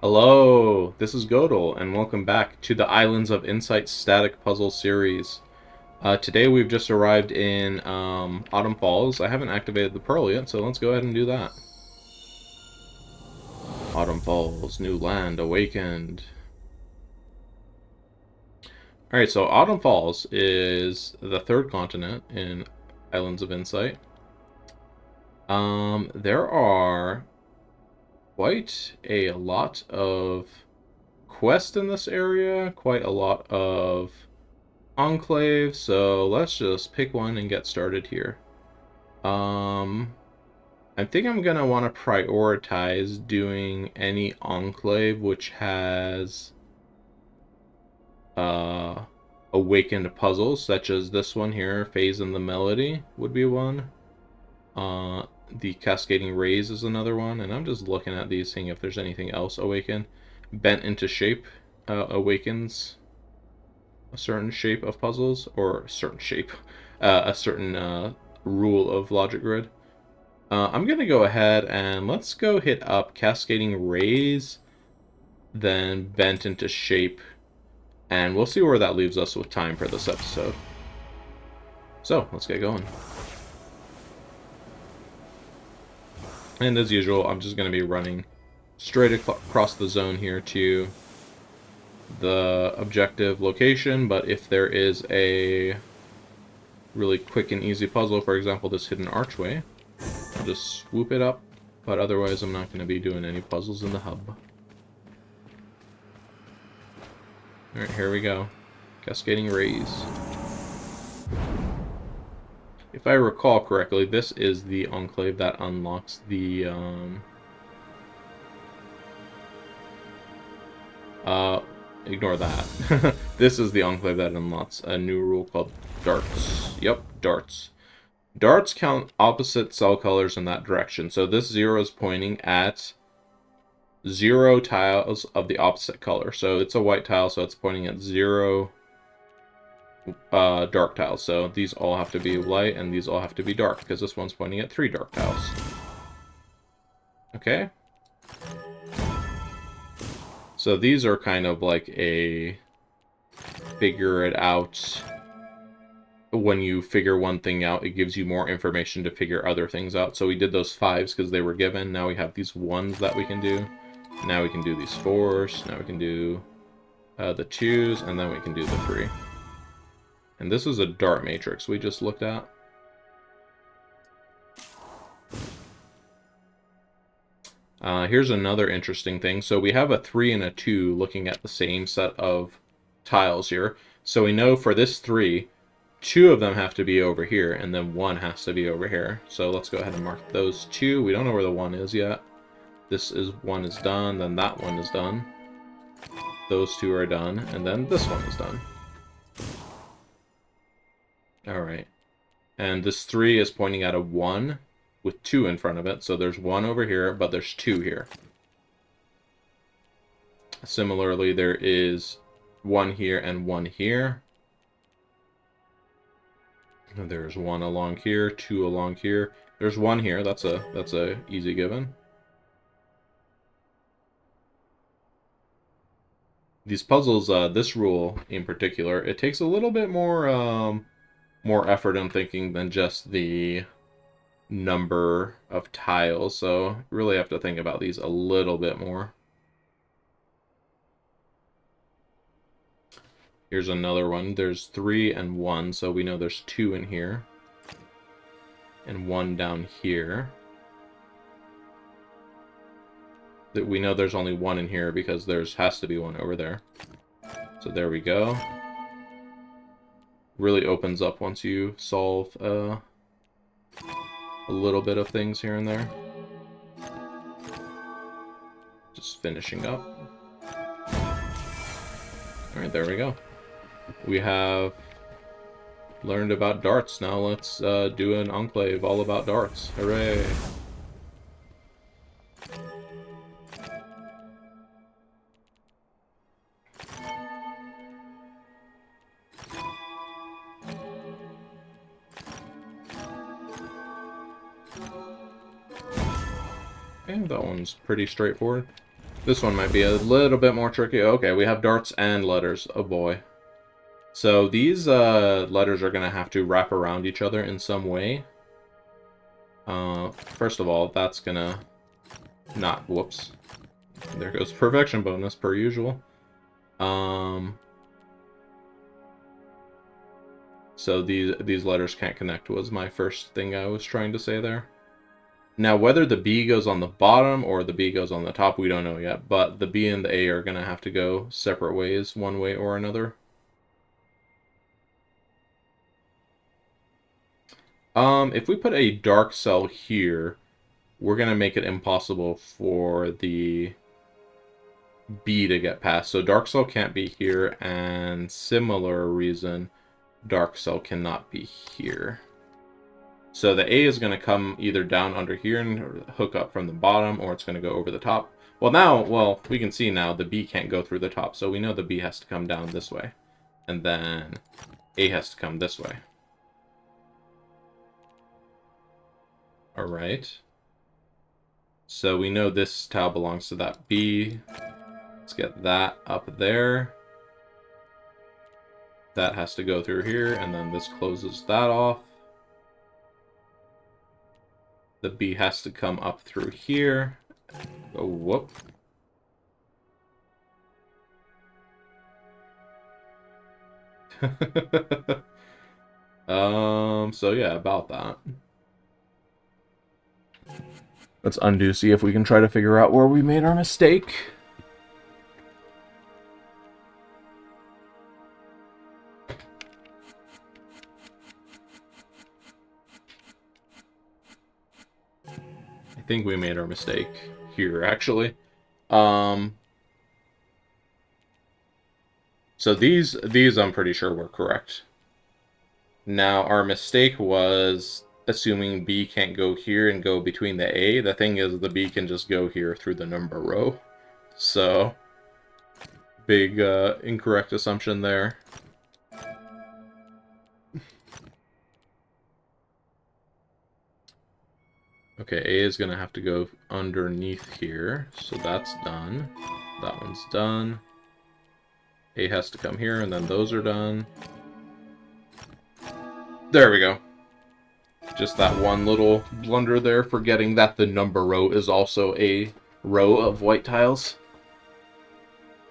Hello, this is Godel, and welcome back to the Islands of Insight static puzzle series. Today we've just arrived in Autumn Falls. I haven't activated the Pearl yet, so let's go ahead and do that. Autumn Falls, new land awakened. Alright, so Autumn Falls is the third continent in Islands of Insight. There are quite a lot of quests in this area, quite a lot of enclave, so let's just pick one and get started here. I think I'm gonna want to prioritize doing any enclave which has awakened puzzles, such as this one here, Phase in the Melody would be one. The Cascading Rays is another one, and I'm just looking at these, seeing if there's anything else awakened. Bent into Shape awakens a certain shape of puzzles, or a certain shape, a certain rule of logic grid. I'm gonna go ahead and let's go hit up Cascading Rays, then Bent into Shape, and we'll see where that leaves us with time for this episode. So, let's get going. And as usual, I'm just gonna be running straight across the zone here to the objective location, but if there is a really quick and easy puzzle, for example this hidden archway, I'll just swoop it up, but otherwise I'm not going to be doing any puzzles in the hub. Alright, here we go. Cascading Rays. If I recall correctly, this is the enclave that unlocks the ignore that. This is the enclave that unlocks a new rule called darts. Yep, darts. Darts count opposite cell colors in that direction. So this 0 is pointing at 0 tiles of the opposite color. So it's a white tile, so it's pointing at 0 dark tiles. So these all have to be light, and these all have to be dark, because this one's pointing at 3 dark tiles. Okay? So these are kind of like a figure it out. When you figure one thing out, it gives you more information to figure other things out. So we did those 5s because they were given. Now we have these 1s that we can do. Now we can do these 4s. Now we can do the 2s, and then we can do the 3. And this is a dart matrix we just looked at. Here's another interesting thing. So we have a 3 and a 2 looking at the same set of tiles here. So we know for this 3, 2 of them have to be over here, and then 1 has to be over here. So let's go ahead and mark those 2. We don't know where the 1 is yet. This is 1 is done, then that one is done. Those 2 are done, and then this one is done. Alright. And this 3 is pointing at a 1 with 2 in front of it. So there's 1 over here, but there's 2 here. Similarly, there is 1 here and 1 here. There's 1 along here, 2 along here. There's 1 here. That's a easy given. These puzzles, this rule in particular, it takes a little bit more effort, I'm thinking, than just the number of tiles. So you really have to think about these a little bit more. Here's another one. There's 3 and 1, so we know there's 2 in here. And 1 down here. That we know there's only 1 in here because has to be 1 over there. So there we go. Really opens up once you solve a little bit of things here and there. Just finishing up. Alright, there we go. We have learned about darts. Now let's do an enclave all about darts. Hooray! Okay, that one's pretty straightforward. This one might be a little bit more tricky. Okay, we have darts and letters. Oh boy. So these letters are going to have to wrap around each other in some way. First of all, that's going to not... Whoops. There goes perfection bonus, per usual. So these letters can't connect was my first thing I was trying to say there. Now, whether the B goes on the bottom or the B goes on the top, we don't know yet. But the B and the A are going to have to go separate ways, one way or another. If we put a dark cell here, we're going to make it impossible for the B to get past. So dark cell can't be here, and similar reason, dark cell cannot be here. So the A is going to come either down under here and hook up from the bottom, or it's going to go over the top. Well, we can see now the B can't go through the top, so we know the B has to come down this way. And then A has to come this way. Alright. So we know this tile belongs to that B. Let's get that up there. That has to go through here, and then this closes that off. The B has to come up through here. Oh, whoop. So yeah, about that. Let's undo, see if we can try to figure out where we made our mistake. I think we made our mistake here, actually. So these I'm pretty sure were correct. Now, our mistake was assuming B can't go here and go between the A. The thing is, the B can just go here through the number row. So, big incorrect assumption there. Okay, A is going to have to go underneath here, so that's done. That one's done. A has to come here, and then those are done. There we go. Just that one little blunder there, forgetting that the number row is also a row of white tiles.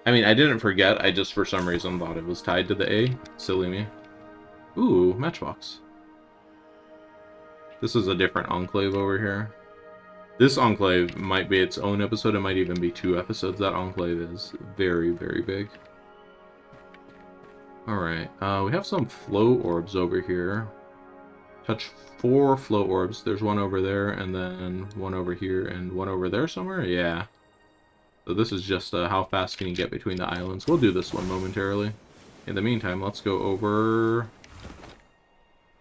I mean, I didn't forget, I just for some reason thought it was tied to the A. Silly me. Ooh, matchbox. This is a different enclave over here. This enclave might be its own episode, it might even be 2 episodes. That enclave is very, very big. Alright, we have some flow orbs over here. Touch 4 flow orbs. There's one over there, and then one over here, and one over there somewhere? Yeah. So this is just how fast can you get between the islands. We'll do this one momentarily. In the meantime, let's go over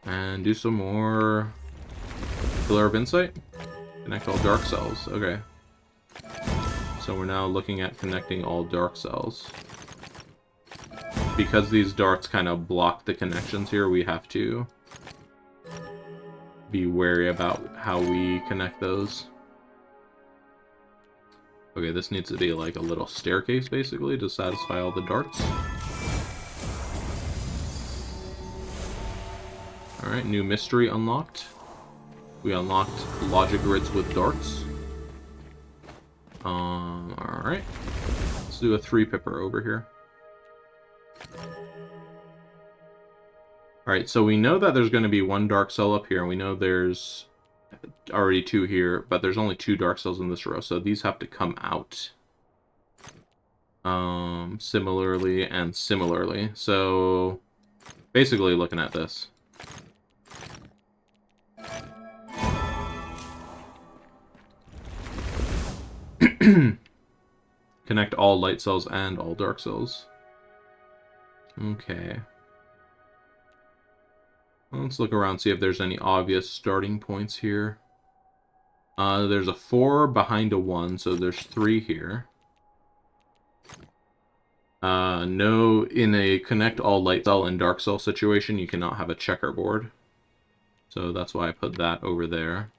and do some more Pillar of Insight. Connect all dark cells. Okay. So we're now looking at connecting all dark cells. Because these darts kind of block the connections here, we have to be wary about how we connect those. Okay, this needs to be like a little staircase, basically, to satisfy all the darts. Alright, new mystery unlocked. We unlocked logic grids with darts. Alright. Let's do a 3-pipper over here. Alright, so we know that there's going to be 1 dark cell up here, and we know there's already 2 here, but there's only 2 dark cells in this row, so these have to come out. Similarly and similarly. So, basically looking at this. Connect all light cells and all dark cells. Okay. Let's look around, see if there's any obvious starting points here. There's a 4 behind a 1, so there's 3 here. No, in a connect all light cell and dark cell situation, you cannot have a checkerboard. So that's why I put that over there.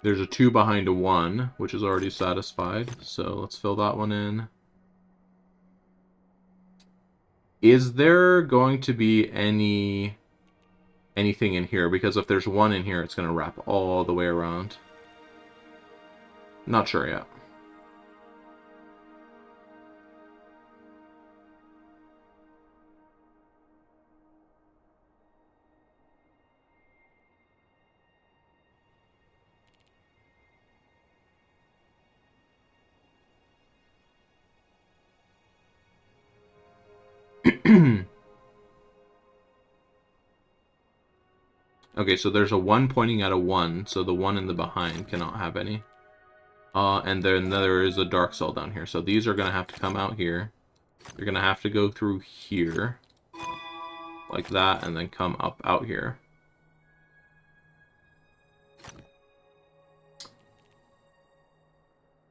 There's a 2 behind a 1, which is already satisfied. So let's fill that one in. Is there going to be anything in here? Because if there's 1 in here, it's going to wrap all the way around. Not sure yet. Okay, so there's a 1 pointing at a 1, so the 1 in the behind cannot have any. And then there is a dark cell down here. So these are going to have to come out here. They're going to have to go through here. Like that, and then come up out here.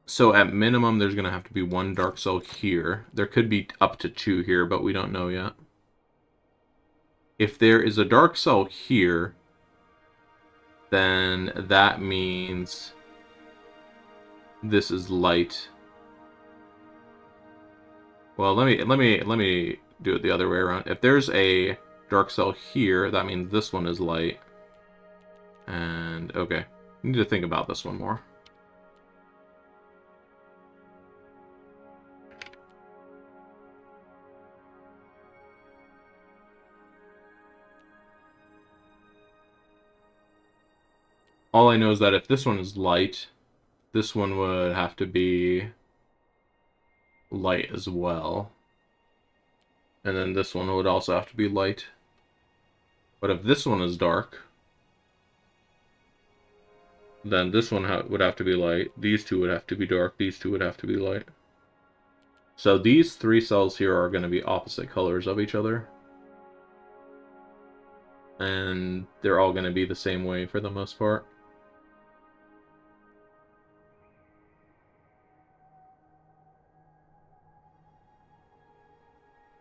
So at minimum, there's going to have to be 1 dark cell here. There could be up to 2 here, but we don't know yet. If there is a dark cell here, then that means this is light. Well, let me do it the other way around. If there's a dark cell here, that means this one is light. And okay, I need to think about this one more. All I know is that if this one is light, this one would have to be light as well. And then this one would also have to be light. But if this one is dark, then this one would have to be light. These 2 would have to be dark. These 2 would have to be light. So these 3 cells here are going to be opposite colors of each other. And they're all going to be the same way for the most part.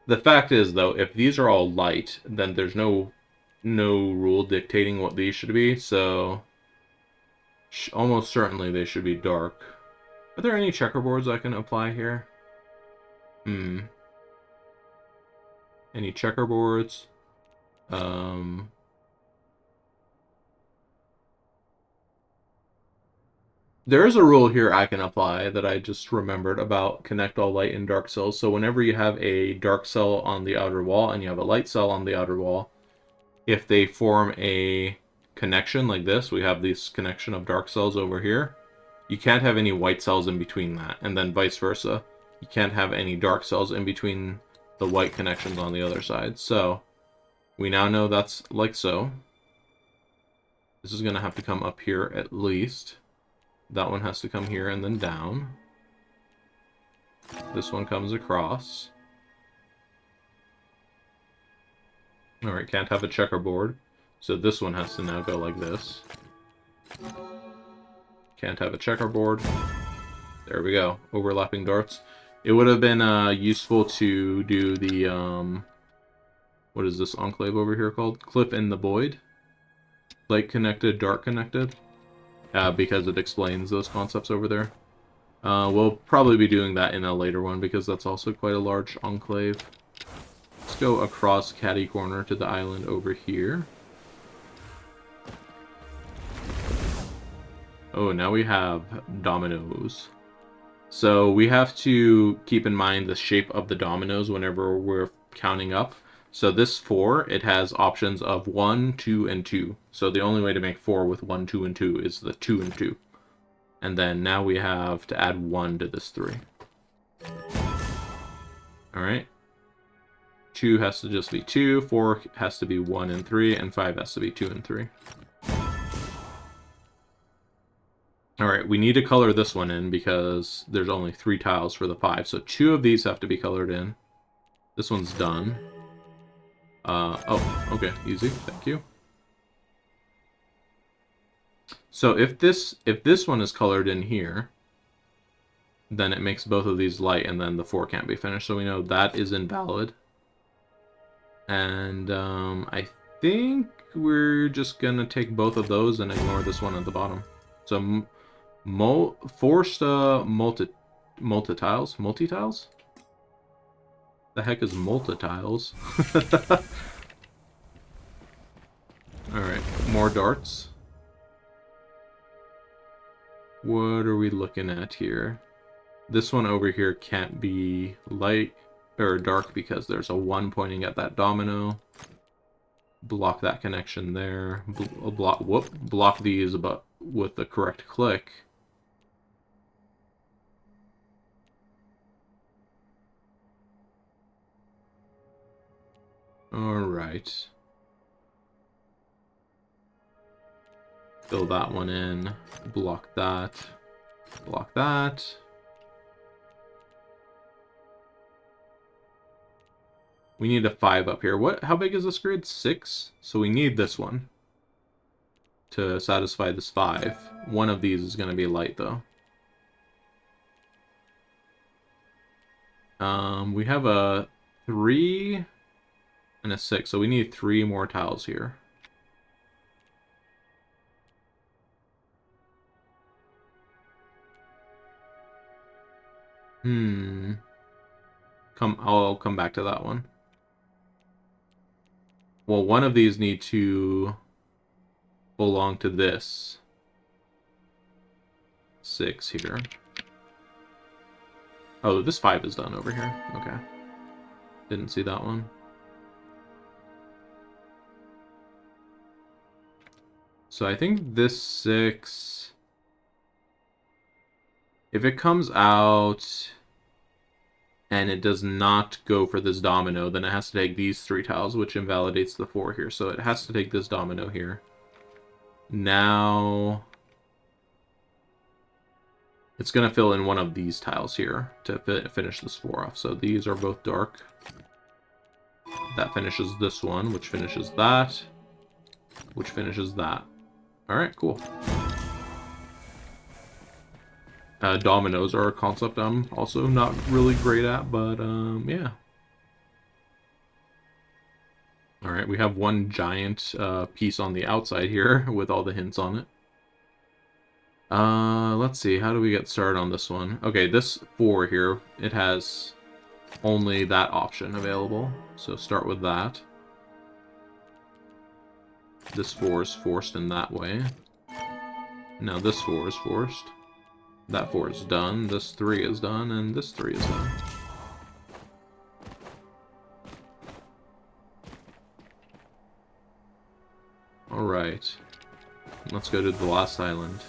The fact is, though, if these are all light, then there's no rule dictating what these should be, so almost certainly they should be dark. Are there any checkerboards I can apply here? Any checkerboards? There is a rule here I can apply that I just remembered about connect all light and dark cells. So whenever you have a dark cell on the outer wall and you have a light cell on the outer wall, if they form a connection like this, we have this connection of dark cells over here, you can't have any white cells in between that, and then vice versa. You can't have any dark cells in between the white connections on the other side. So we now know that's like so. This is going to have to come up here at least. That one has to come here and then down. This one comes across. Alright, can't have a checkerboard. So this one has to now go like this. Can't have a checkerboard. There we go. Overlapping darts. It would have been useful to do the, what is this enclave over here called? Cliff in the Void. Light connected, dark connected. Because it explains those concepts over there. We'll probably be doing that in a later one because that's also quite a large enclave. Let's go across Catty Corner to the island over here. Oh, now we have dominoes. So we have to keep in mind the shape of the dominoes whenever we're counting up. So this 4, it has options of 1, 2, and 2. So the only way to make 4 with 1, 2, and 2 is the 2 and 2. And then now we have to add 1 to this 3. Alright. 2 has to just be 2, 4 has to be 1 and 3, and 5 has to be 2 and 3. Alright, we need to color this one in because there's only 3 tiles for the 5. So 2 of these have to be colored in. This one's done. Oh, okay, easy, thank you. So if this one is colored in here, then it makes both of these light, and then the 4 can't be finished, so we know that is invalid. And I think we're just gonna take both of those and ignore this one at the bottom. So forced multi-tiles? Multi-tiles? The heck is multi-tiles? Alright, more darts. What are we looking at here? This one over here can't be light or dark because there's a 1 pointing at that domino. Block that connection there. Block these but with the correct click. Alright. Fill that one in. Block that. Block that. We need a 5 up here. How big is this grid? 6? So we need this one to satisfy this 5. One of these is going to be light, though. We have a 3 and a 6, so we need 3 more tiles here. I'll come back to that one. Well, one of these need to belong to this 6 here. Oh, this 5 is done over here. Okay. Didn't see that one. So I think this 6... If it comes out and it does not go for this domino, then it has to take these 3 tiles, which invalidates the 4 here. So it has to take this domino here. Now it's going to fill in one of these tiles here to finish this 4 off. So these are both dark. That finishes this one, which finishes that, which finishes that. Alright, cool. Dominoes are a concept I'm also not really great at, but yeah. Alright, we have one giant piece on the outside here with all the hints on it. Let's see, how do we get started on this one? Okay, this 4 here, it has only that option available, so start with that. This 4 is forced in that way. Now this 4 is forced. That 4 is done, this 3 is done, and this 3 is done. Alright. Let's go to the last island.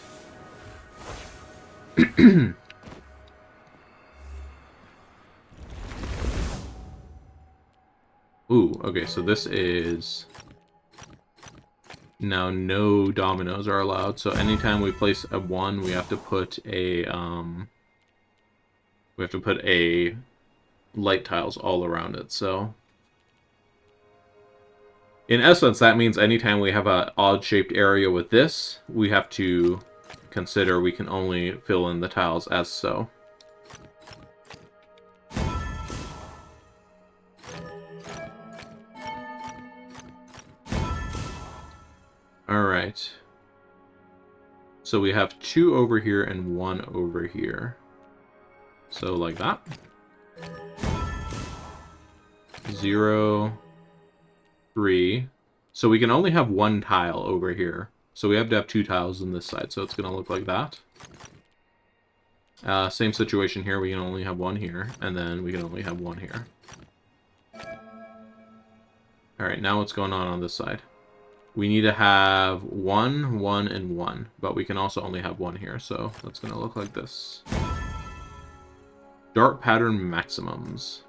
Ooh, okay, so this is... Now no dominoes are allowed, so anytime we place a 1, we have to put a light tiles all around it. So in essence, that means anytime we have an odd-shaped area with this, we have to consider we can only fill in the tiles as so. Alright. So we have 2 over here and 1 over here. So like that. 0, 3. So we can only have 1 tile over here. So we have to have 2 tiles on this side. So it's going to look like that. Same situation here. We can only have 1 here. And then we can only have 1 here. Alright, now what's going on this side? We need to have 1, 1, and 1. But we can also only have 1 here. So that's going to look like this. Dart pattern maximums.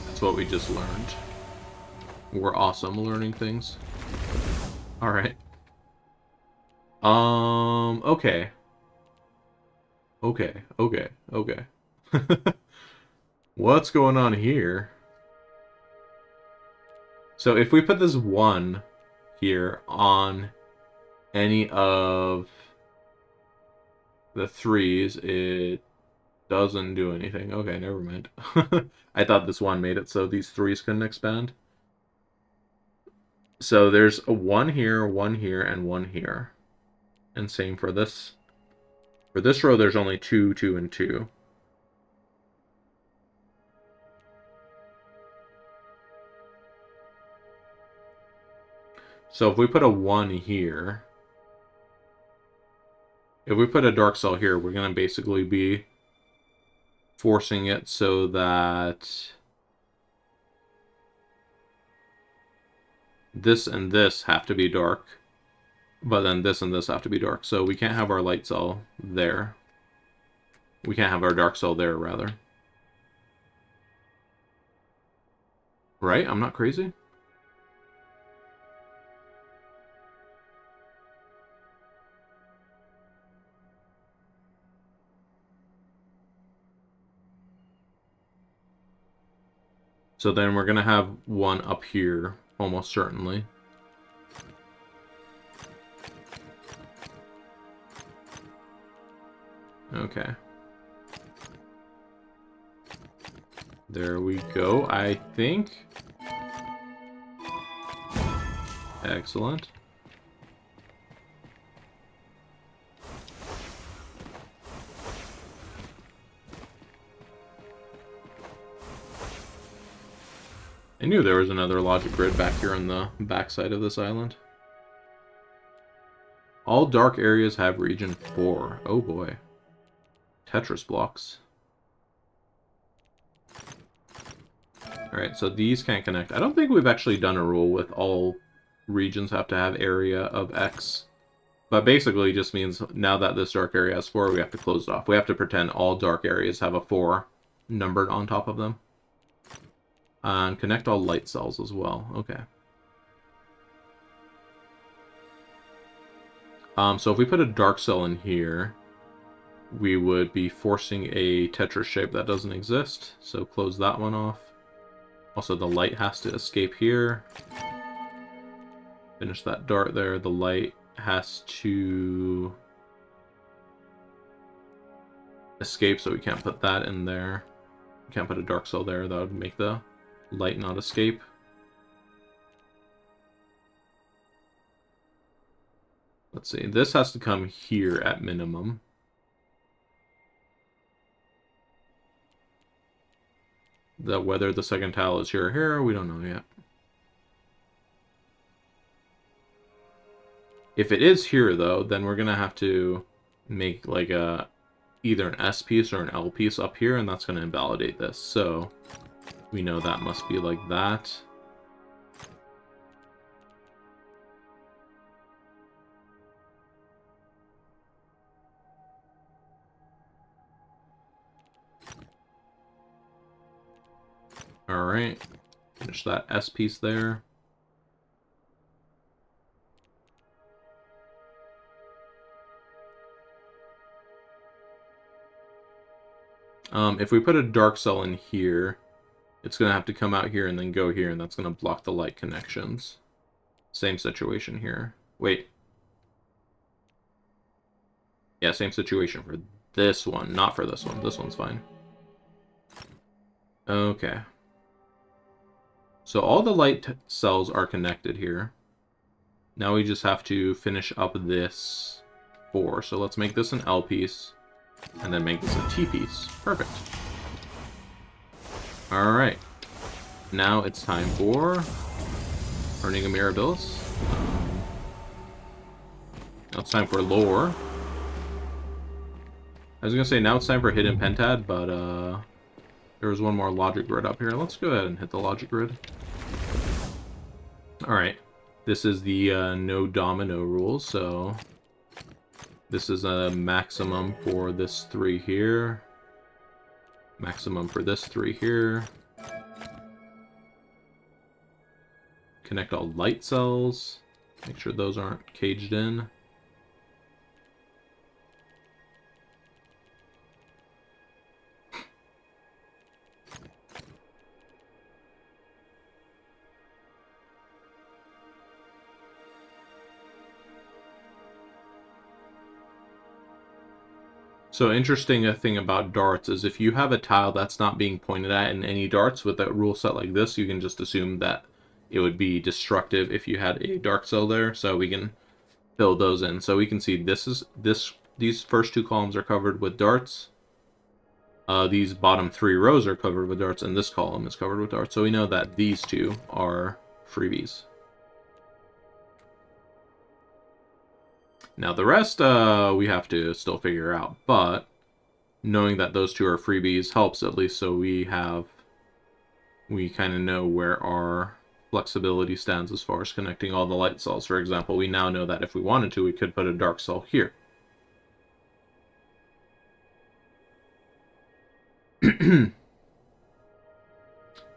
That's what we just learned. We're awesome learning things. Alright. Okay. Okay. What's going on here? So if we put this 1 here on any of the 3s, Doesn't do anything. Okay, never mind. I thought this one made it so these threes couldn't expand. So there's a one here, and one here. And same for this. For this row, there's only 2, 2, and 2. So if we put a 1 here, if we put a dark cell here, we're going to basically be forcing it so that this and this have to be dark, but then this and this have to be dark. So we can't have our light cell there. We can't have our dark cell there, rather. Right? I'm not crazy? So then we're going to have one up here, almost certainly. Okay. There we go, I think. Excellent. I knew there was another logic grid back here on the backside of this island. All dark areas have region 4. Oh boy. Tetris blocks. Alright, so these can't connect. I don't think we've actually done a rule with all regions have to have area of X. But basically it just means now that this dark area has 4, we have to close it off. We have to pretend all dark areas have a 4 numbered on top of them. And connect all light cells as well. Okay. So if we put a dark cell in here, we would be forcing a Tetris shape that doesn't exist. So close that one off. Also, the light has to escape here. Finish that dart there. The light has to escape, so we can't put that in there. We can't put a dark cell there. That would make the light not escape. Let's see. This has to come here at minimum. Whether the second tile is here or here, we don't know yet. If it is here, though, then we're going to have to make like either an S piece or an L piece up here, and that's going to invalidate this. So we know that must be like that. Alright, finish that S piece there. If we put a dark cell in here, it's going to have to come out here and then go here, and that's going to block the light connections. Same situation here. Wait. Yeah, same situation for this one, not for this one. This one's fine. Okay. So all the light cells are connected here. Now we just have to finish up this 4. So let's make this an L piece, and then make this a T piece. Perfect. Alright. Now it's time for earning a Mirabilis. Now it's time for lore. I was going to say now it's time for hidden pentad, but there was one more logic grid up here. Let's go ahead and hit the logic grid. Alright. This is the no domino rule, so this is a maximum for this 3 here. Maximum for this 3 here. Connect all light cells. Make sure those aren't caged in. So interesting thing about darts is if you have a tile that's not being pointed at in any darts with a rule set like this, you can just assume that it would be destructive if you had a dark cell there. So we can fill those in. So we can see these first two columns are covered with darts. These bottom three rows are covered with darts, and this column is covered with darts. So we know that these two are freebies. Now the rest we have to still figure out, but knowing that those two are freebies helps, at least, so we kind of know where our flexibility stands as far as connecting all the light cells. For example, we now know that if we wanted to, we could put a dark cell here.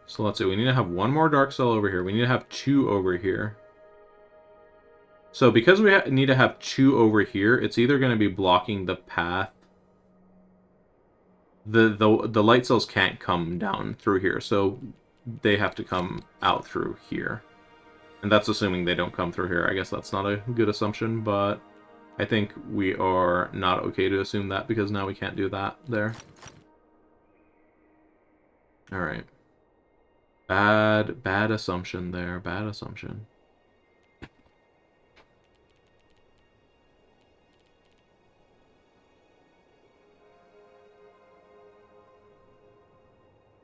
So let's see, we need to have one more dark cell over here. We need to have two over here. So because we need to have two over here, it's either going to be blocking the path. The light cells can't come down through here, so they have to come out through here. And that's assuming they don't come through here. I guess that's not a good assumption, but I think we are not okay to assume that because now we can't do that there. Alright. Bad assumption there. Bad assumption.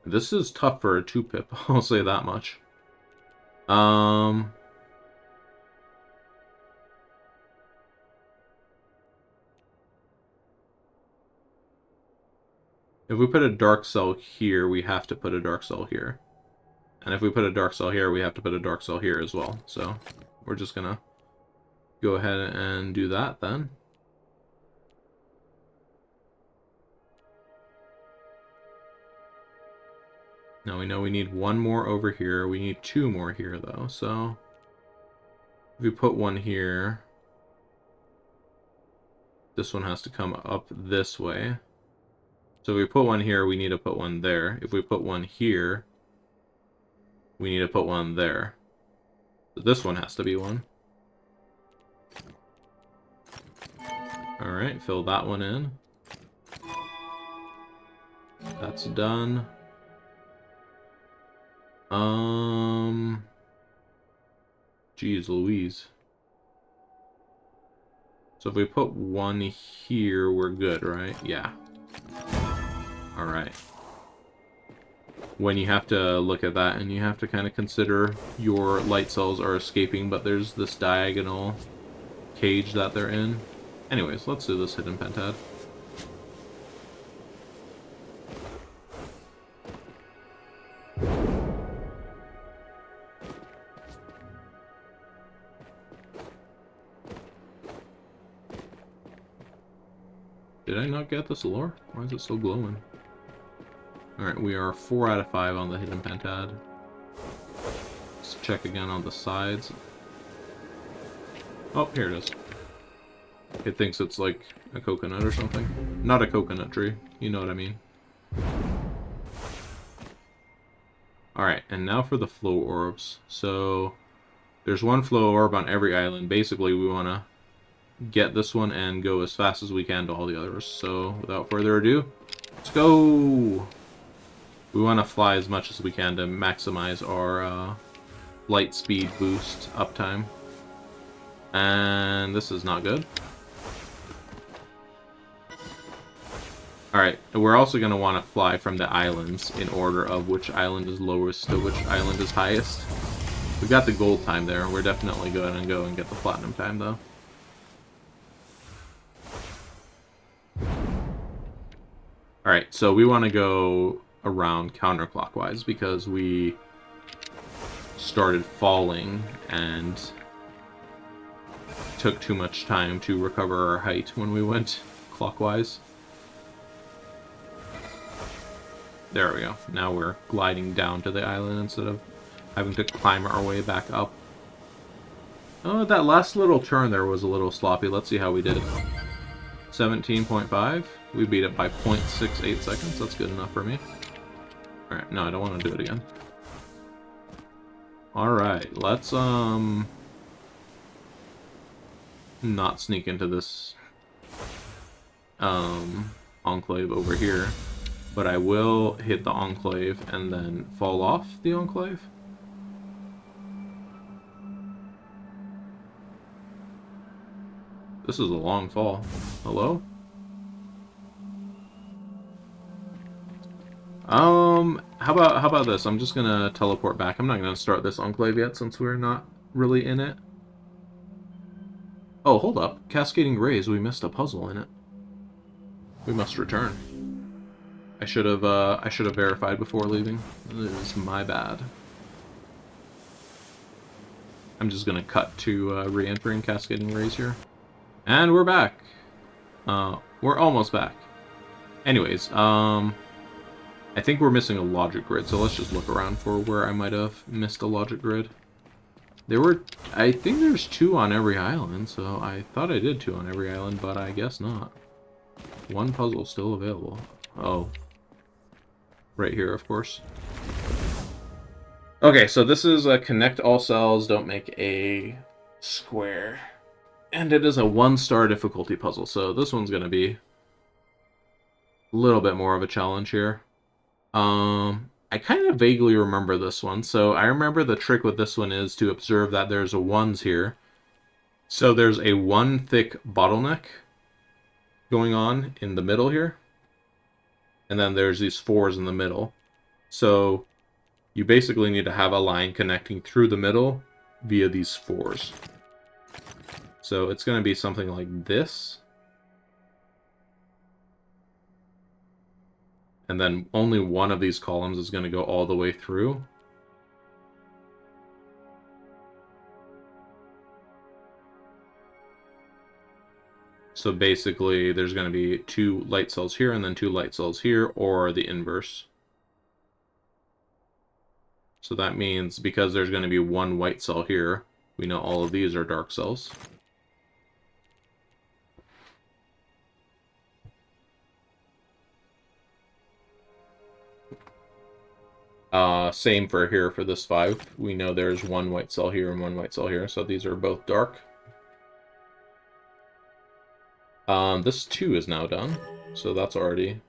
This is tough for a 2-pip, I'll say that much. If we put a dark cell here, we have to put a dark cell here. And if we put a dark cell here, we have to put a dark cell here as well. So we're just gonna go ahead and do that then. Now we know we need one more over here. We need two more here, though. So if we put one here, this one has to come up this way. So if we put one here, we need to put one there. If we put one here, we need to put one there. So this one has to be one. Alright, fill that one in. That's done. Geez Louise. So if we put one here, we're good, right? Yeah. Alright. When you have to look at that and you have to kind of consider your light cells are escaping, but there's this diagonal cage that they're in. Anyways, let's do this hidden pentad. Did I not get this lore? Why is it still glowing? Alright, we are 4 out of 5 on the hidden pentad. Let's check again on the sides. Oh, here it is. It thinks it's like a coconut or something. Not a coconut tree, you know what I mean. Alright, and now for the flow orbs. So, there's one flow orb on every island. Basically, we want to get this one and go as fast as we can to all the others. So, without further ado, let's go! We want to fly as much as we can to maximize our light speed boost uptime. And this is not good. Alright, we're also going to want to fly from the islands in order of which island is lowest to which island is highest. We got the gold time there. We're definitely going to go and get the platinum time, though. Alright, so we want to go around counterclockwise because we started falling and took too much time to recover our height when we went clockwise. There we go. Now we're gliding down to the island instead of having to climb our way back up. Oh, that last little turn there was a little sloppy. Let's see how we did. 17.5. We beat it by 0.68 seconds. That's good enough for me. Alright, no, I don't want to do it again. Alright, let's, not sneak into this, enclave over here, but I will hit the enclave and then fall off the enclave. This is a long fall. Hello? How about this? I'm just gonna teleport back. I'm not gonna start this enclave yet since we're not really in it. Oh, hold up. Cascading rays, we missed a puzzle in it. We must return. I should have verified before leaving. It was my bad. I'm just gonna cut to re-entering Cascading Rays here. And we're back. We're almost back. Anyways, I think we're missing a logic grid, so let's just look around for where I might have missed a logic grid. I think there's 2 on every island, so I thought I did 2 on every island, but I guess not. 1 puzzle still available. Oh. Right here, of course. Okay, so this is a connect all cells, don't make a square. And it is a 1-star difficulty puzzle, so this one's going to be a little bit more of a challenge here. I kind of vaguely remember this one. So I remember the trick with this one is to observe that there's a 1s here. So there's a 1 thick bottleneck going on in the middle here. And then there's these 4s in the middle. So you basically need to have a line connecting through the middle via these 4s. So it's going to be something like this. And then only one of these columns is going to go all the way through. So basically, there's going to be 2 light cells here and then 2 light cells here, or the inverse. So that means because there's going to be 1 white cell here, we know all of these are dark cells. Same for here for this 5. We know there's 1 white cell here and 1 white cell here, so these are both dark. This 2 is now done, so that's already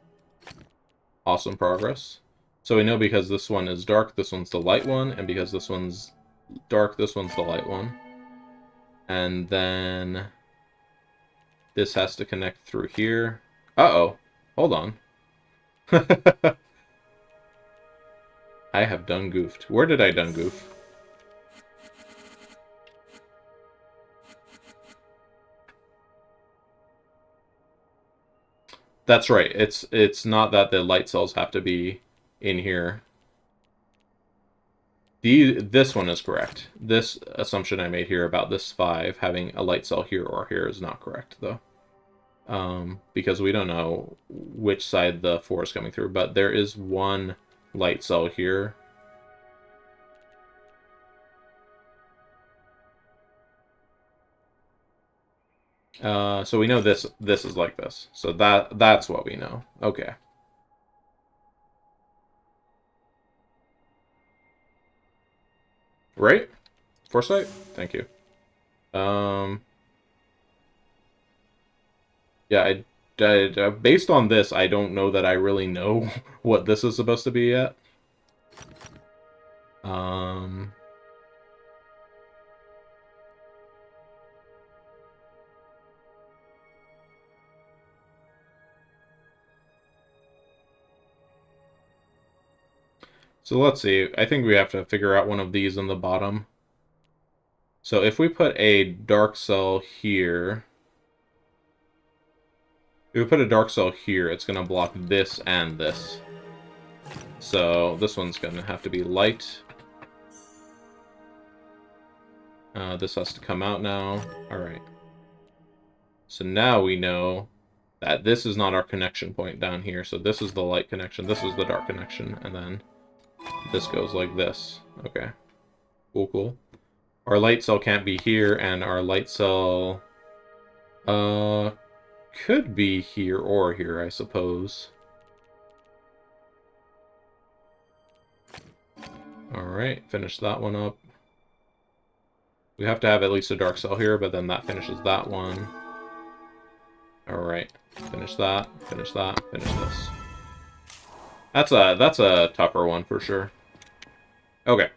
awesome progress. So we know because this one is dark, this one's the light one, and because this one's dark, this one's the light one. And then this has to connect through here. Uh-oh. Hold on. I have done goofed. Where did I done goof? That's right. It's not that the light cells have to be in here. This one is correct. This assumption I made here about this 5 having a light cell here or here is not correct, though. Because we don't know which side the 4 is coming through, but there is 1 light cell here. So we know this is like this. So that's what we know. Okay. Right? Foresight? Thank you. Yeah, based on this, I don't know that I really know what this is supposed to be yet. So let's see. I think we have to figure out one of these in the bottom. So if we put a dark cell here, if we put a dark cell here, it's going to block this and this. So this one's going to have to be light. This has to come out now. Alright. So now we know that this is not our connection point down here. So this is the light connection, this is the dark connection, and then this goes like this. Okay. Cool, cool. Our light cell can't be here, and our light cell could be here or here, I suppose. Alright, finish that one up. We have to have at least a dark cell here, but then that finishes that one. Alright, finish finish that, finish that, finish this. That's a tougher one for sure. Okay.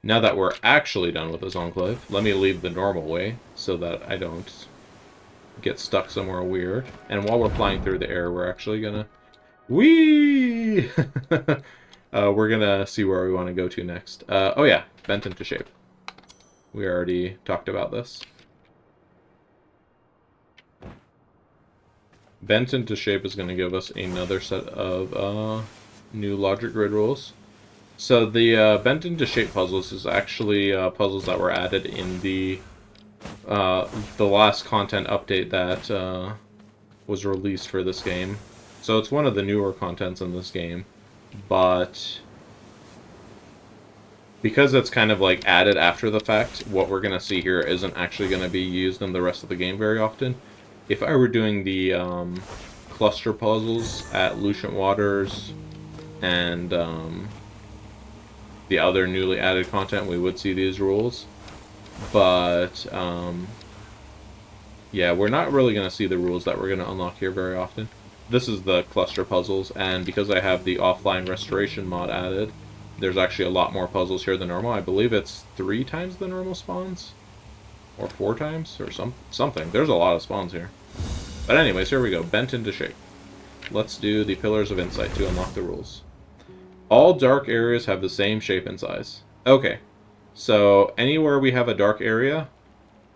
Now that we're actually done with this enclave, let me leave the normal way so that I don't get stuck somewhere weird. And while we're flying through the air, we're actually gonna... Whee! We're gonna see where we want to go to next. Oh yeah, bent into shape. We already talked about this. Bent into shape is going to give us another set of new logic grid rules. So the bent into shape puzzles is actually puzzles that were added in the last content update that was released for this game. So it's one of the newer contents in this game, but because it's kind of like added after the fact, what we're going to see here isn't actually going to be used in the rest of the game very often. If I were doing the cluster puzzles at Lucent Waters and the other newly added content, we would see these rules. But yeah, we're not really going to see the rules that we're going to unlock here very often. This is the cluster puzzles, and because I have the offline restoration mod added, there's actually a lot more puzzles here than normal. I believe it's 3 times the normal spawns, or 4 times, or something. There's a lot of spawns here. But anyways, here we go. Bent into shape. Let's do the Pillars of Insight to unlock the rules. All dark areas have the same shape and size. Okay, so anywhere we have a dark area,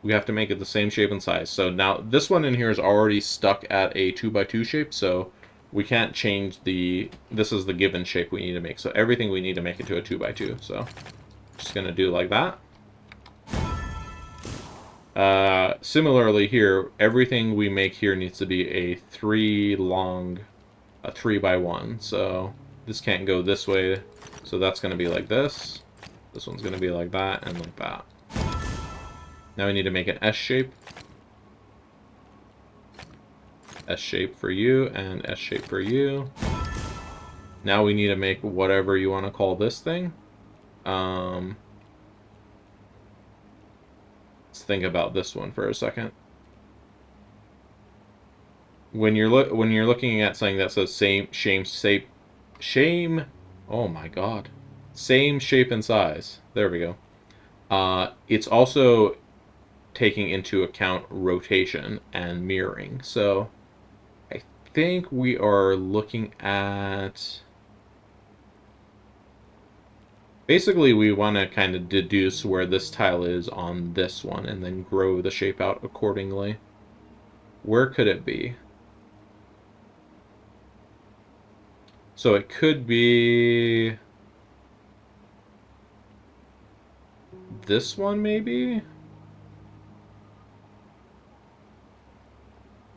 we have to make it the same shape and size. So now this one in here is already stuck at a 2x2 shape, so we can't change the... This is the given shape we need to make. So everything we need to make it to a 2x2. So just going to do like that. Similarly here, everything we make here needs to be a 3x1. So this can't go this way. So that's going to be like this. This one's going to be like that and like that. Now we need to make an S shape. S shape for you and S shape for you. Now we need to make whatever you want to call this thing. Let's think about this one for a second. When you're looking at something that says oh my god, same shape and size. There we go. It's also taking into account rotation and mirroring. So I think we are looking at... Basically, we want to kind of deduce where this tile is on this one and then grow the shape out accordingly. Where could it be? So it could be... this one, maybe?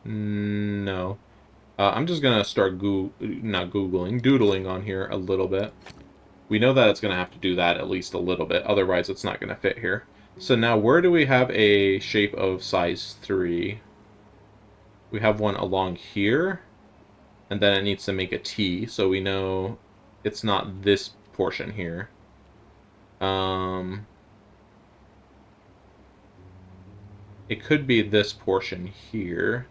No. I'm just going to start doodling on here a little bit. We know that it's going to have to do that at least a little bit, otherwise it's not going to fit here. So now where do we have a shape of size 3? We have one along here, and then it needs to make a T, so we know it's not this portion here. It could be this portion here.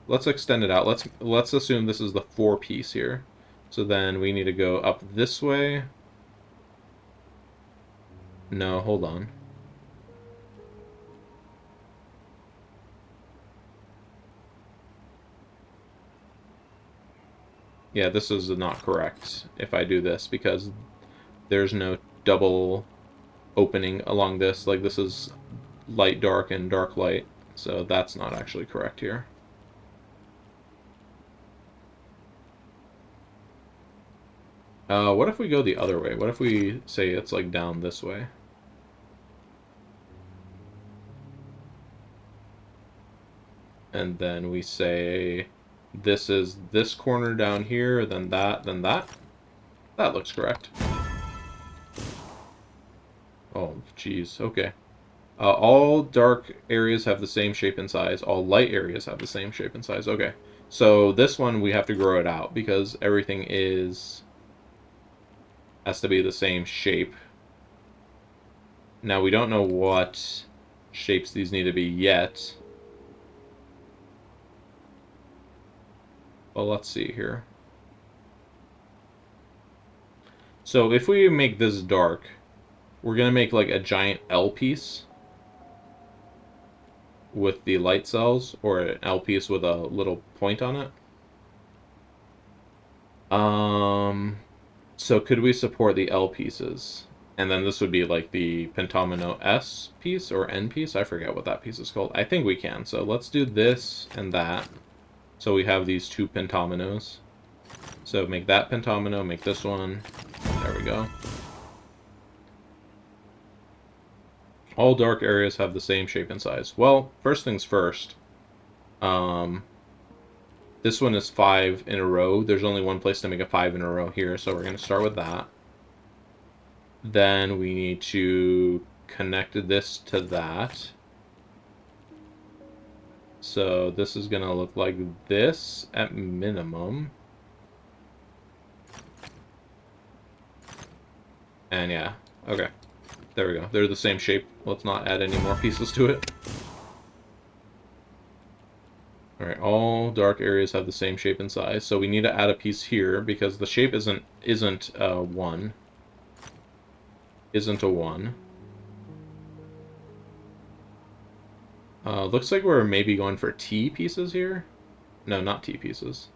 Let's extend it out. Let's assume this is the 4 piece here. So then we need to go up this way. No, hold on. Yeah, this is not correct if I do this, because there's no double opening along this. Like, this is light, dark, and dark, light. So that's not actually correct here. What if we go the other way? What if we say it's like down this way? And then we say this is this corner down here, then that, then that. That looks correct. Oh, geez. Okay. All dark areas have the same shape and size. All light areas have the same shape and size. Okay. So this one we have to grow it out because everything has to be the same shape. Now we don't know what shapes these need to be yet. Well, let's see here. So if we make this dark, we're going to make like a giant L piece with the light cells, or an L piece with a little point on it. So could we support the L pieces? And then this would be like the pentomino S piece or N piece. I forget what that piece is called. I think we can. So let's do this and that. So we have these two pentominos. So make that pentomino, make this one. There we go. All dark areas have the same shape and size. Well, first things first. This one is 5 in a row. There's only one place to make a 5 in a row here, so we're going to start with that. Then we need to connect this to that. So this is going to look like this at minimum. And yeah, okay. There we go. They're the same shape. Let's not add any more pieces to it. Alright, all dark areas have the same shape and size, so we need to add a piece here because the shape isn't a 1. Isn't a 1. Looks like we're maybe going for T pieces here. No, not T pieces.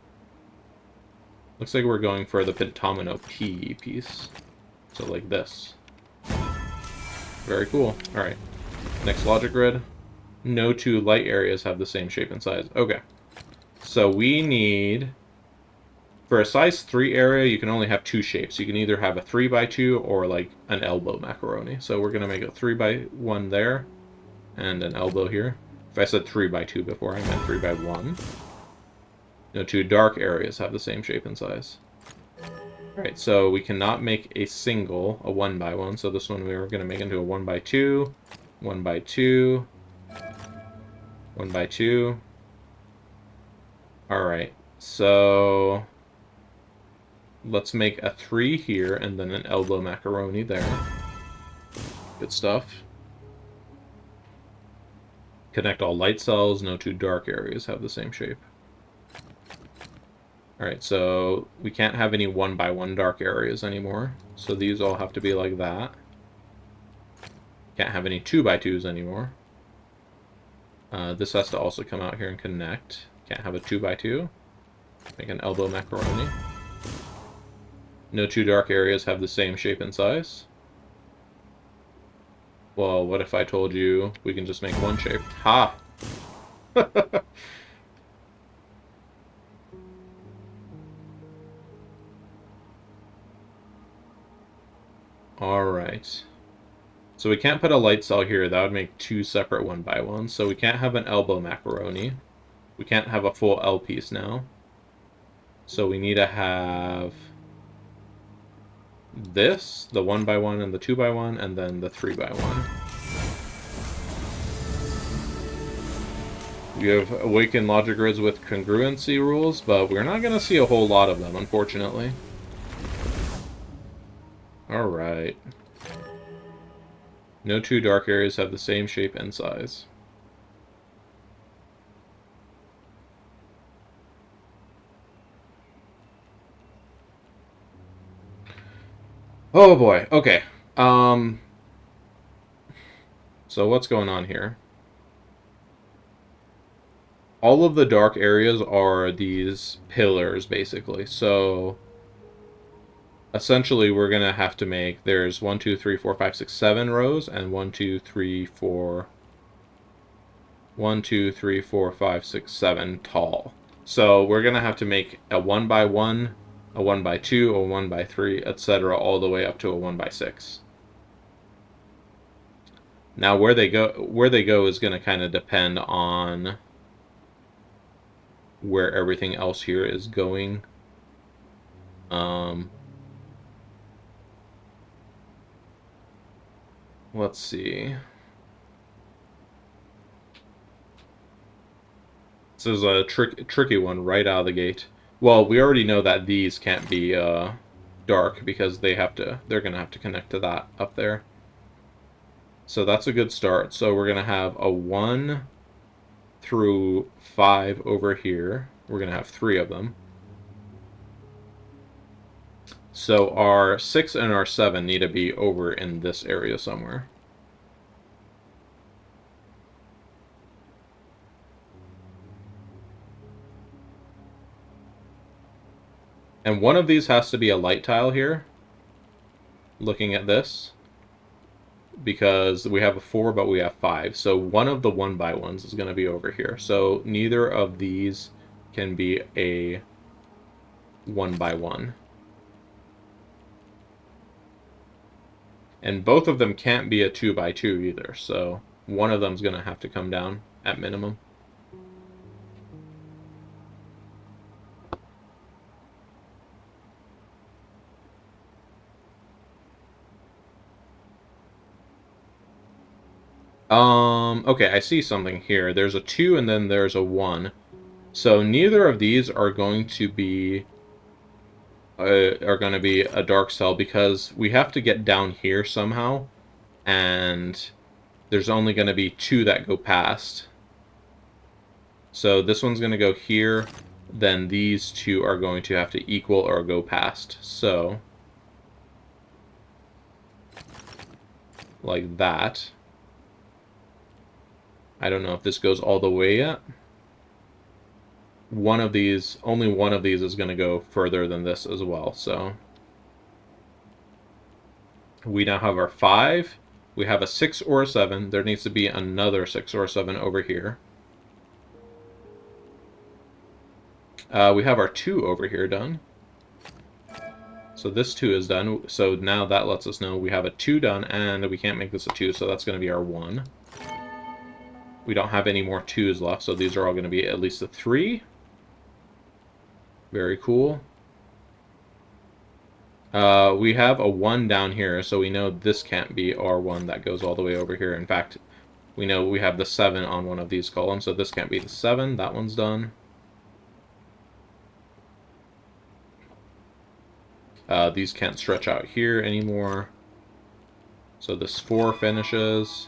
Looks like we're going for the pentomino P piece. So like this. Very cool. Alright. Next logic grid. No two light areas have the same shape and size. Okay. So we need... For a size 3 area, you can only have 2 shapes. You can either have a 3x2 or like an elbow macaroni. So we're going to make a 3x1 there and an elbow here. If I said 3x2 before, I meant 3x1. No two dark areas have the same shape and size. Alright, so we cannot make a single, a 1x1. So this one we were going to make into a 1x2, 1x2, 1x2. Alright, so let's make a 3 here and then an elbow macaroni there. Good stuff. Connect all light cells, no two dark areas have the same shape. Alright, so we can't have any 1x1 dark areas anymore. So these all have to be like that. Can't have any 2x2s anymore. This has to also come out here and connect. Can't have a 2x2. Make an elbow macaroni. No two dark areas have the same shape and size. Well, what if I told you we can just make one shape? Ha! Alright. So we can't put a light cell here. That would make 2 separate 1x1s. So we can't have an elbow macaroni. We can't have a full L piece now. So we need to have this, the 1x1 and the 2x1, and then the 3x1. We have awakened logic grids with congruency rules, but we're not going to see a whole lot of them, unfortunately. Alright. No two dark areas have the same shape and size. Oh boy, okay. So what's going on here? All of the dark areas are these pillars, basically. So essentially we're gonna have to make, there's 1, 2, 3, 4, 5, 6, 7 rows, and 1, 2, 3, 4, 1, 2, 3, 4, 5, 6, 7 tall. So we're gonna have to make a 1x1, a 1x2, a 1x3, etc., all the way up to a 1x6. Now where they go is gonna kind of depend on where everything else here is going. Let's see. This is a tricky one right out of the gate. Well, we already know that these can't be dark because they're gonna have to connect to that up there. So that's a good start. So we're gonna have a 1 through 5 over here. We're gonna have 3 of them. So our 6 and our 7 need to be over in this area somewhere. And one of these has to be a light tile here, looking at this, because we have a 4, but we have 5. So one of the 1x1s is going to be over here. So neither of these can be a 1x1. And both of them can't be a 2x2 either, so one of them's going to have to come down at minimum. Okay, I see something here. There's a 2 and then there's a 1. So neither of these are going to be a dark cell because we have to get down here somehow, and there's only going to be 2 that go past. So this one's going to go here, then these 2 are going to have to equal or go past. So like that. I don't know if this goes all the way yet. Only one of these is going to go further than this as well. So we now have our 5. We have a 6 or a 7. There needs to be another 6 or 7 over here. We have our 2 over here done. So this 2 is done. So now that lets us know we have a 2 done, and we can't make this a 2, so that's going to be our 1. We don't have any more 2s left, so these are all going to be at least a 3. Very cool. We have a 1 down here, so we know this can't be our 1 that goes all the way over here. In fact, we know we have the 7 on one of these columns, so this can't be the 7. That one's done. These can't stretch out here anymore. So this 4 finishes.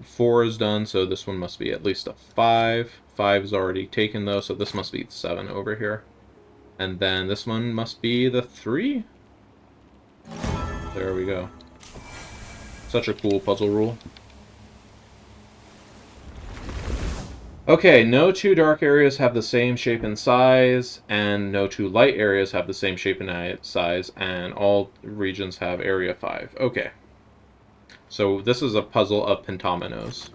4 is done, so this one must be at least a 5. 5 is already taken, though, so this must be 7 over here. And then this one must be the 3? There we go. Such a cool puzzle rule. Okay, no 2 dark areas have the same shape and size, and no 2 light areas have the same shape and size, and all regions have area 5. Okay. So this is a puzzle of pentominoes.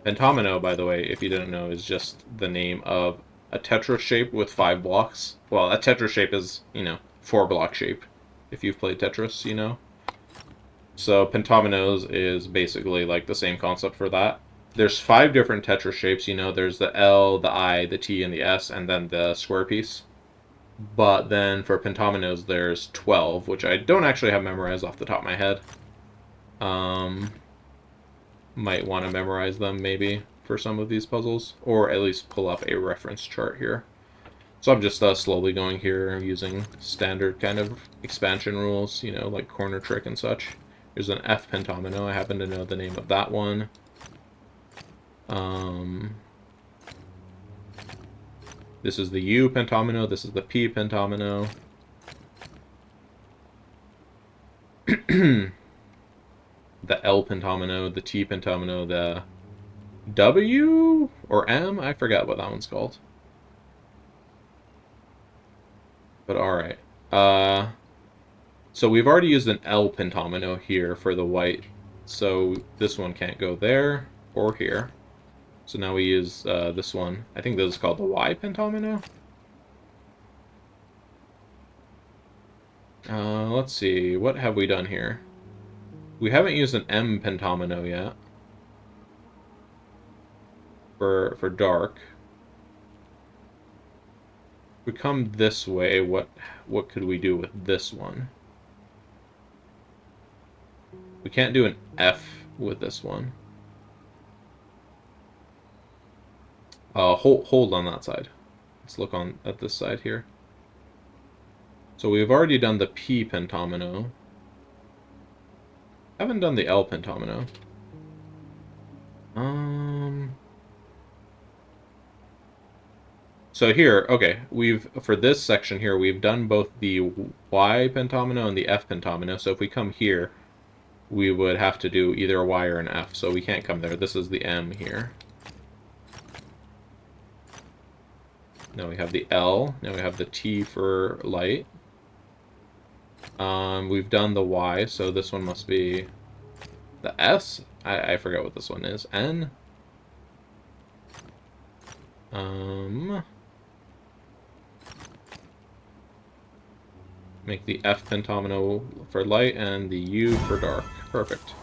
Pentomino, by the way, if you didn't know, is just the name of a Tetris shape with 5 blocks. Well, a Tetris shape is, 4-block shape. If you've played Tetris, you know. So pentominoes is basically like the same concept for that. There's 5 different Tetris shapes, there's the L, the I, the T, and the S, and then the square piece. But then for pentominoes, there's 12, which I don't actually have memorized off the top of my head. Might want to memorize them, maybe, for some of these puzzles, or at least pull up a reference chart here. So I'm just slowly going here using standard kind of expansion rules, like corner trick and such. There's an F pentomino. I happen to know the name of that one. This is the U pentomino. This is the P pentomino. The L pentomino, the T pentomino, the W or M? I forgot what that one's called. But alright. So we've already used an L pentomino here for the white. So this one can't go there or here. So now we use this one. I think this is called the Y pentomino. Let's see. What have we done here? We haven't used an M pentomino yet. For dark. If we come this way, what could we do with this one? We can't do an F with this one. Hold on that side. Let's look at this side here. So we've already done the P pentomino. Haven't done the L pentomino. So here, okay, for this section here, we've done both the Y pentomino and the F pentomino. So if we come here, we would have to do either a Y or an F. So we can't come there. This is the M here. Now we have the L. Now we have the T for light. We've done the Y, so this one must be the S. I forget what this one is. N. Make the F pentomino for light and the U for dark. Perfect.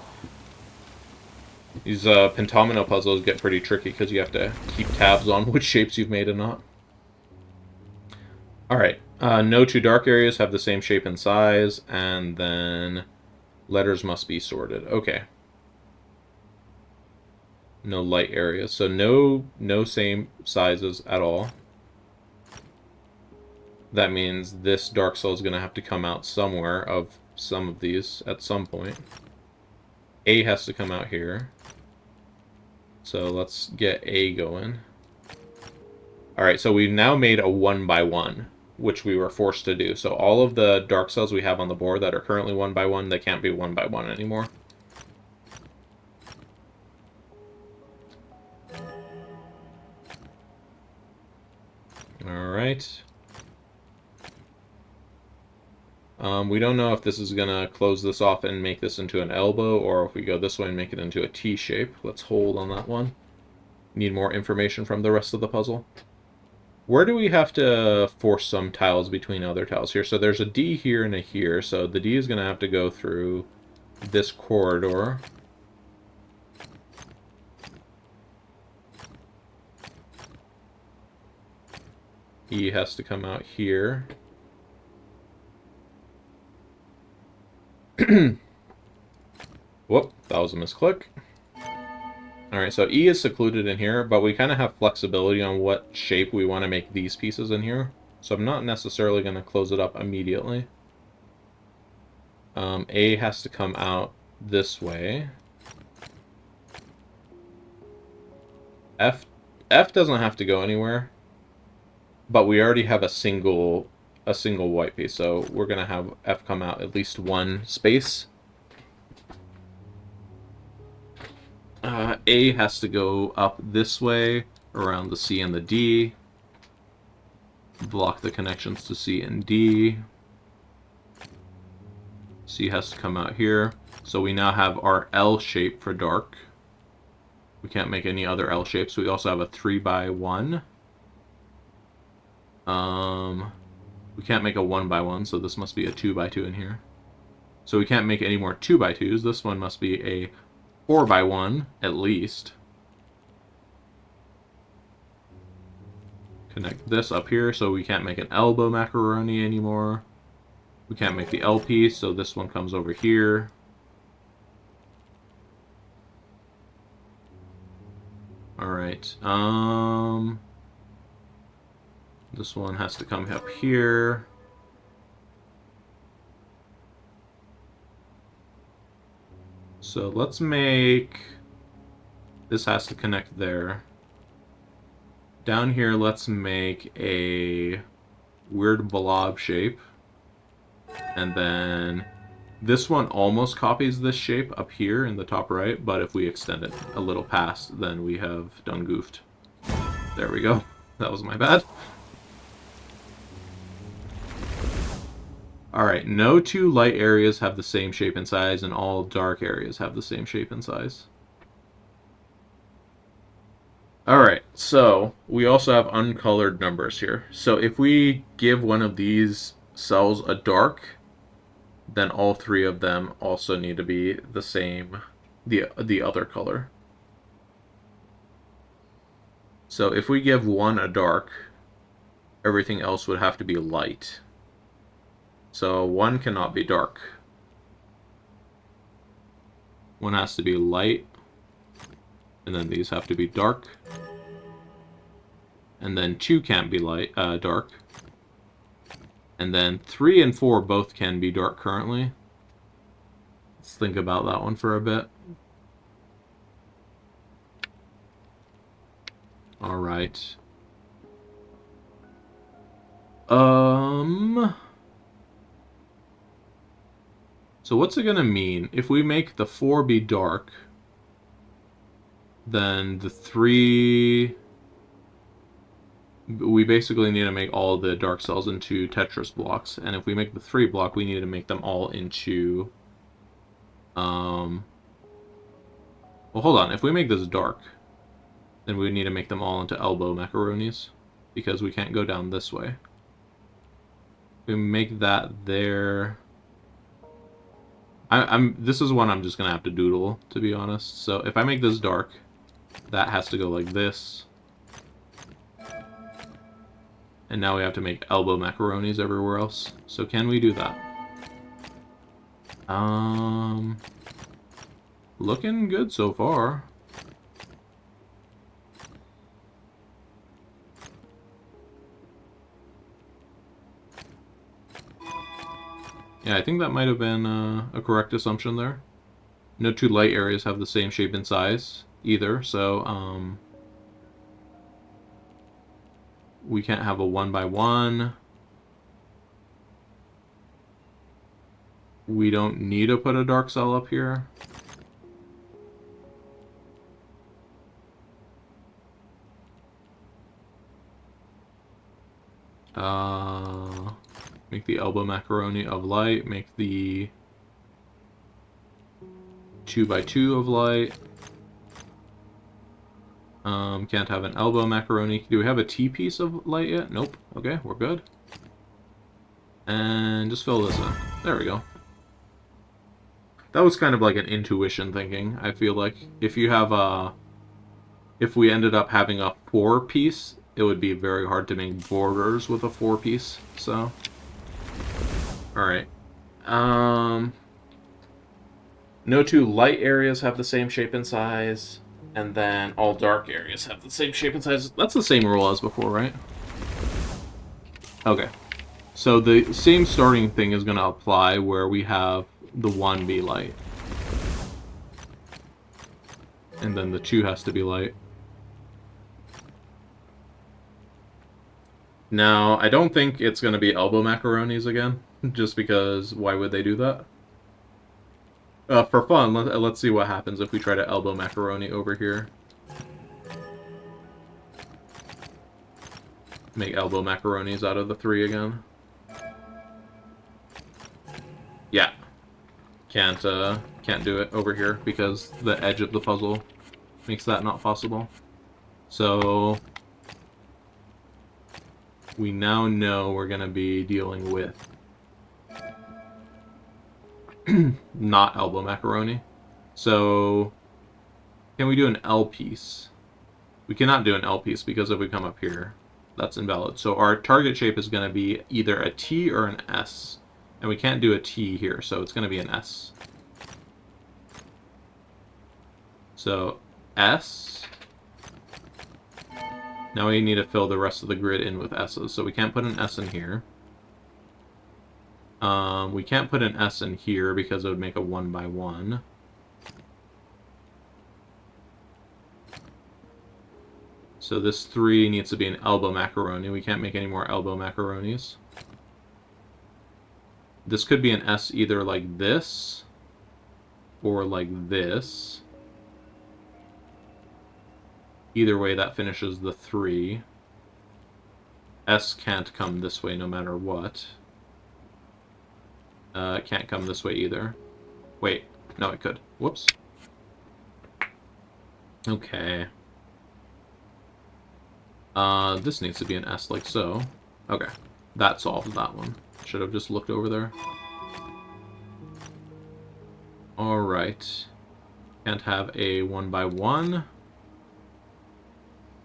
These pentomino puzzles get pretty tricky because you have to keep tabs on which shapes you've made and not. Alright, no two dark areas have the same shape and size, and then letters must be sorted. Okay. No light areas, so no same sizes at all. That means this dark cell is going to have to come out somewhere of some of these at some point. A has to come out here. So let's get A going. Alright, so we've now made a 1x1, which we were forced to do. So all of the dark cells we have on the board that are currently 1x1, they can't be 1x1 anymore. Alright. We don't know if this is going to close this off and make this into an elbow, or if we go this way and make it into a T shape. Let's hold on that one. Need more information from the rest of the puzzle. Where do we have to force some tiles between other tiles here? So there's a D here and a here, so the D is going to have to go through this corridor. E has to come out here. Whoop, that was a misclick. Alright, so E is secluded in here, but we kind of have flexibility on what shape we want to make these pieces in here. So I'm not necessarily going to close it up immediately. A has to come out this way. F doesn't have to go anywhere, but we already have a single white piece, so we're going to have F come out at least one space. A has to go up this way around the C and the D. Block the connections to C and D. C has to come out here. So we now have our L shape for dark. We can't make any other L shapes. We also have a 3x1. We can't make a 1x1, so this must be a 2x2 in here. So we can't make any more 2x2s. This one must be a 4x1 at least. Connect this up here, so we can't make an elbow macaroni anymore. We can't make the L piece, so this one comes over here. Alright, this one has to come up here. So let's make... This has to connect there. Down here, let's make a weird blob shape. And then this one almost copies this shape up here in the top right, but if we extend it a little past, then we have done goofed. There we go. That was my bad. Alright, no two light areas have the same shape and size, and all dark areas have the same shape and size. Alright, so we also have uncolored numbers here. So if we give one of these cells a dark, then all three of them also need to be the same, the other color. So if we give one a dark, everything else would have to be light. So one cannot be dark. One has to be light, and then these have to be dark. And then two can't be light, dark. And then 3 and 4 both can be dark currently. Let's think about that one for a bit. Alright. So what's it gonna mean? If we make the 4 be dark, then the 3... We basically need to make all the dark cells into Tetris blocks, and if we make the 3 block, we need to make them all into... Well, hold on. If we make this dark, then we need to make them all into elbow macaronis, because we can't go down this way. If we make that there... This is one I'm just going to have to doodle, to be honest. So if I make this dark, that has to go like this. And now we have to make elbow macaronis everywhere else. So can we do that? Looking good so far. Yeah, I think that might have been a correct assumption there. No two light areas have the same shape and size either, so we can't have a 1x1. We don't need to put a dark cell up here. Make the elbow macaroni of light. Make the 2x2 of light. Can't have an elbow macaroni. Do we have a T piece of light yet? Nope. Okay, we're good. And just fill this in. There we go. That was kind of like an intuition thinking, I feel like. If you have a... If we ended up having a 4-piece, it would be very hard to make borders with a 4-piece, so... Alright. No two light areas have the same shape and size, and then all dark areas have the same shape and size. That's the same rule as before, right? Okay. So the same starting thing is going to apply where we have the 1 be light. And then the 2 has to be light. Now, I don't think it's going to be elbow macaronis again, just because why would they do that? For fun, let's see what happens if we try to elbow macaroni over here. Make elbow macaronis out of the 3 again. Yeah. Can't do it over here because the edge of the puzzle makes that not possible. So we now know we're gonna be dealing with not elbow macaroni. So can we do an L piece? We cannot do an L piece because if we come up here, that's invalid. So our target shape is going to be either a T or an S. And we can't do a T here, so it's going to be an S. So S. Now we need to fill the rest of the grid in with S's. So we can't put an S in here. We can't put an S in here because it would make a 1x1. So this 3 needs to be an elbow macaroni. We can't make any more elbow macaronis. This could be an S either like this or like this. Either way, that finishes the 3. S can't come this way no matter what. It can't come this way either. Wait, no, it could. Whoops. Okay. This needs to be an S like so. Okay, that solved that one. Should have just looked over there. Alright. Can't have a 1x1.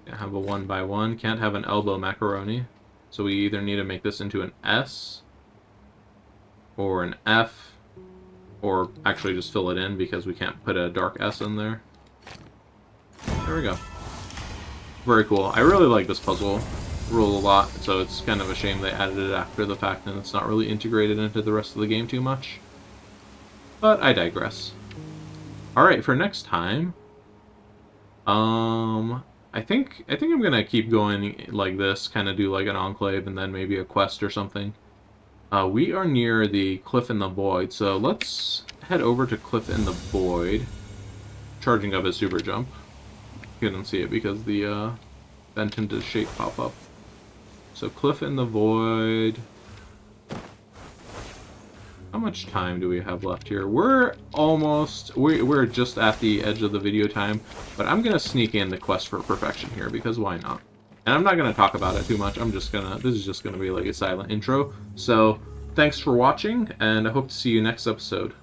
Can't have a 1x1. Can't have an elbow macaroni. So we either need to make this into an S or an F, or actually just fill it in because we can't put a dark S in there. There we go. Very cool. I really like this puzzle rule a lot, so it's kind of a shame they added it after the fact and it's not really integrated into the rest of the game too much. But I digress. Alright, for next time, I think I'm gonna keep going like this, kind of do like an enclave and then maybe a quest or something. We are near the Cliff in the Void, so let's head over to Cliff in the Void. Charging up his super jump. Couldn't see it because the vent into shape pop up. So Cliff in the Void. How much time do we have left here? We're just at the edge of the video time, but I'm gonna sneak in the quest for perfection here because why not? And I'm not gonna talk about it too much. This is just gonna be like a silent intro. So thanks for watching, and I hope to see you next episode.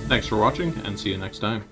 Thanks for watching, and see you next time.